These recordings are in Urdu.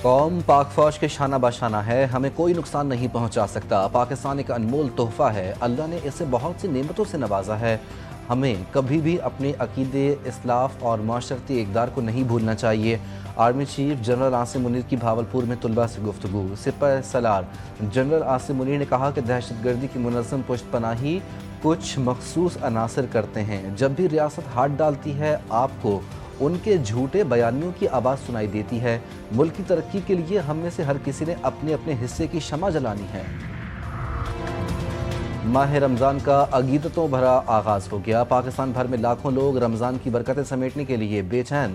قوم پاک فوج کے شانہ باشانہ ہے، ہمیں کوئی نقصان نہیں پہنچا سکتا۔ پاکستان ایک انمول تحفہ ہے، اللہ نے اسے بہت سی نعمتوں سے نوازا ہے۔ ہمیں کبھی بھی اپنے عقیدے، اسلاف اور معاشرتی اقدار کو نہیں بھولنا چاہیے۔ Army chief general Asim Munir کی بھاولپور میں طلباء سے گفتگو۔ سپہ سالار جنرل عاصم منیر نے کہا کہ دہشت گردی کی منظم پشت پناہی کچھ مخصوص عناصر کرتے ہیں۔ جب بھی ریاست ہاتھ ڈالتی ہے، آپ کو ان کے جھوٹے بیانیوں کی آواز سنائی دیتی ہے۔ ملک کی ترقی کے لیے ہم میں سے ہر کسی نے اپنے اپنے حصے کی شمع جلانی ہے۔ ماہ رمضان کا عقیدتوں بھرا آغاز ہو گیا۔ پاکستان بھر میں لاکھوں لوگ رمضان کی برکتیں سمیٹنے کے لیے بے چین۔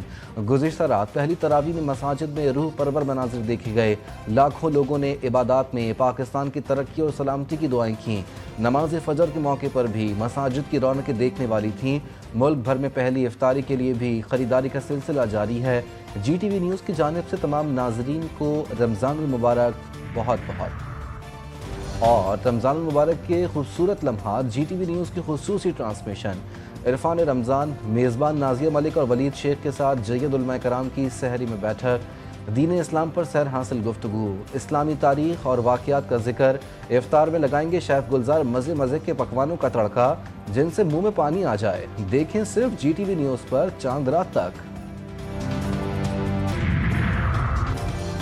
گزشتہ رات پہلی تراویح میں مساجد میں روح پرور مناظر دیکھے گئے۔ لاکھوں لوگوں نے عبادات میں پاکستان کی ترقی اور سلامتی کی دعائیں کیں۔ نماز فجر کے موقع پر بھی مساجد کی رونقیں دیکھنے والی تھیں۔ ملک بھر میں پہلی افطاری کے لیے بھی خریداری کا سلسلہ جاری ہے۔ جی ٹی وی نیوز کی جانب سے تمام ناظرین کو رمضان المبارک بہت اور رمضان المبارک کے خوبصورت لمحات جی ٹی وی نیوز کی خصوصی ٹرانسمیشن۔ عرفان رمضان، میزبان نازیہ ملک اور ولید شیخ کے ساتھ جید علماء کرام کی سحری میں بیٹھک، دین اسلام پر سیر حاصل گفتگو، اسلامی تاریخ اور واقعات کا ذکر۔ افطار میں لگائیں گے شیف گلزار مزے کے پکوانوں کا تڑکا جن سے منہ میں پانی آ جائے۔ دیکھیں صرف جی ٹی وی نیوز پر چاند رات تک۔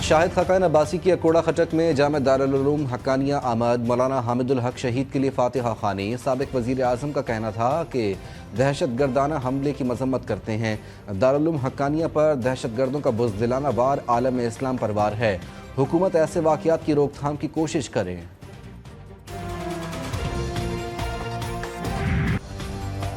شاہد خاقان عباسی کی اکوڑا خٹک میں جامع دارالعلوم حقانیہ آمد۔ مولانا حامد الحق شہید کے لیے فاتحہ خوانی۔ سابق وزیر اعظم کا کہنا تھا کہ دہشت گردانہ حملے کی مذمت کرتے ہیں۔ دارالعلوم حقانیہ پر دہشت گردوں کا بزدلانہ وار عالم اسلام پر وار ہے۔ حکومت ایسے واقعات کی روک تھام کی کوشش کرے۔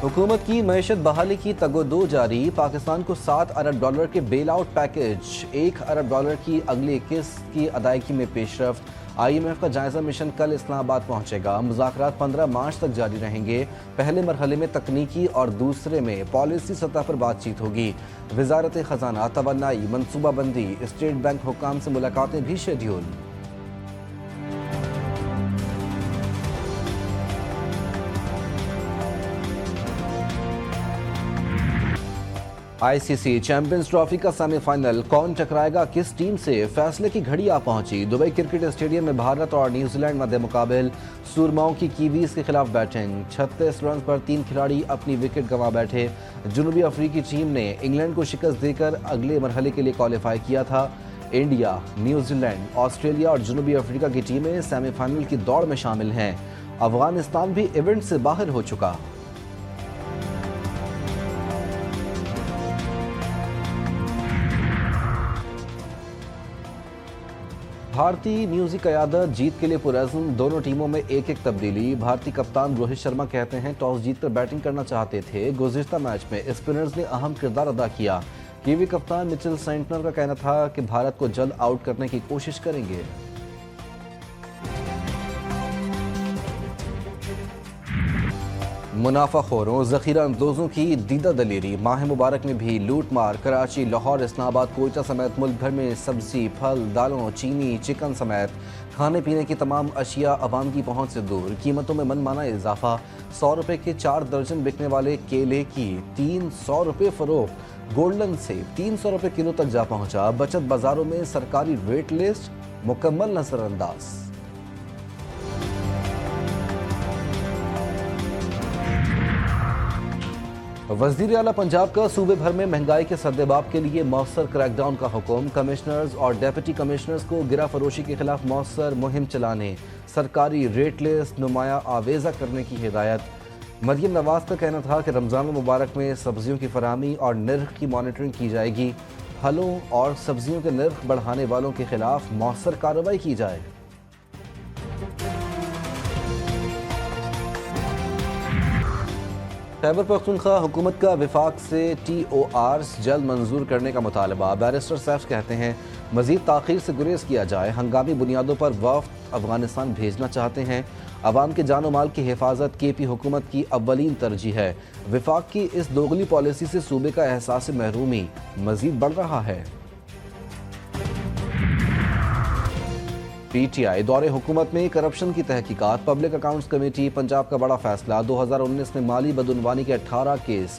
حکومت کی معیشت بحالی کی تگ و دو جاری۔ پاکستان کو $7 ارب کے بیل آؤٹ پیکج، $1 ارب کی اگلی قسط کی ادائیگی میں پیش رفت۔ آئی ایم ایف کا جائزہ مشن کل اسلام آباد پہنچے گا۔ مذاکرات 15 مارچ تک جاری رہیں گے۔ پہلے مرحلے میں تکنیکی اور دوسرے میں پالیسی سطح پر بات چیت ہوگی۔ وزارت خزانہ، توانائی، منصوبہ بندی، اسٹیٹ بینک حکام سے ملاقاتیں بھی شیڈیول۔ آئی سی سی چیمپئنز ٹرافی کا سیمی فائنل، کون ٹکرائے گا کس ٹیم سے، فیصلے کی گھڑی آ پہنچی۔ دبئی کرکٹ اسٹیڈیم میں بھارت اور نیوزی لینڈ مد مقابل۔ سورماؤں کی کیویز کے خلاف بیٹنگ، 36 رنز پر 3 کھلاڑی اپنی وکٹ گنوا بیٹھے۔ جنوبی افریقی ٹیم نے انگلینڈ کو شکست دے کر اگلے مرحلے کے لیے کوالیفائی کیا تھا۔ انڈیا، نیوزی لینڈ، آسٹریلیا اور جنوبی افریقہ کی ٹیمیں سیمی فائنل کی دوڑ میں شامل ہیں۔ افغانستان بھی ایونٹ سے باہر ہو چکا۔ بھارتی نیوزی قیادت جیت کے لیے پرعزم، دونوں ٹیموں میں ایک تبدیلی۔ بھارتی کپتان روہت شرما کہتے ہیں ٹاس جیت کر بیٹنگ کرنا چاہتے تھے۔ گزشتہ میچ میں اسپنرز نے اہم کردار ادا کیا۔ کیوی کپتان مچل سینٹنر کا کہنا تھا کہ بھارت کو جلد آؤٹ کرنے کی کوشش کریں گے۔ منافع خوروں، ذخیرہ اندوزوں کی دیدہ دلیری۔ ماہ مبارک میں بھی لوٹ مار۔ کراچی، لاہور، اسلام آباد، کوئٹہ سمیت ملک بھر میں سبزی، پھل، دالوں، چینی، چکن سمیت کھانے پینے کی تمام اشیاء عوام کی پہنچ سے دور۔ قیمتوں میں من مانا اضافہ۔ 100 روپے کے 4 درجن بکنے والے کیلے کی 300 روپے فروخت۔ گولڈن سیب 300 روپے کلو تک جا پہنچا۔ بچت بازاروں میں سرکاری ویٹ لسٹ مکمل نظر انداز۔ وزیر اعلیٰ پنجاب کا صوبے بھر میں مہنگائی کے سدباب کے لیے مؤثر کریک ڈاؤن کا حکم۔ کمشنرز اور ڈیپٹی کمشنرز کو گرہ فروشی کے خلاف مؤثر مہم چلانے، سرکاری ریٹ لسٹ نمایاں آویزہ کرنے کی ہدایت۔ مریم نواز کا کہنا تھا کہ رمضان المبارک میں سبزیوں کی فراہمی اور نرخ کی مانیٹرنگ کی جائے گی۔ پھلوں اور سبزیوں کے نرخ بڑھانے والوں کے خلاف مؤثر کارروائی کی جائے۔ خیبر پختونخوا حکومت کا وفاق سے ٹی او آرز جلد منظور کرنے کا مطالبہ۔ بیرسٹر سیف کہتے ہیں مزید تاخیر سے گریز کیا جائے۔ ہنگامی بنیادوں پر وفد افغانستان بھیجنا چاہتے ہیں۔ عوام کے جان و مال کی حفاظت کے پی حکومت کی اولین ترجیح ہے۔ وفاق کی اس دوغلی پالیسی سے صوبے کا احساس محرومی مزید بڑھ رہا ہے۔ پی ٹی آئی دور حکومت میں کرپشن کی تحقیقات۔ پبلک اکاؤنٹس کمیٹی پنجاب کا بڑا فیصلہ۔ 2019 میں مالی بدعنوانی کے 18 کیس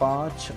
5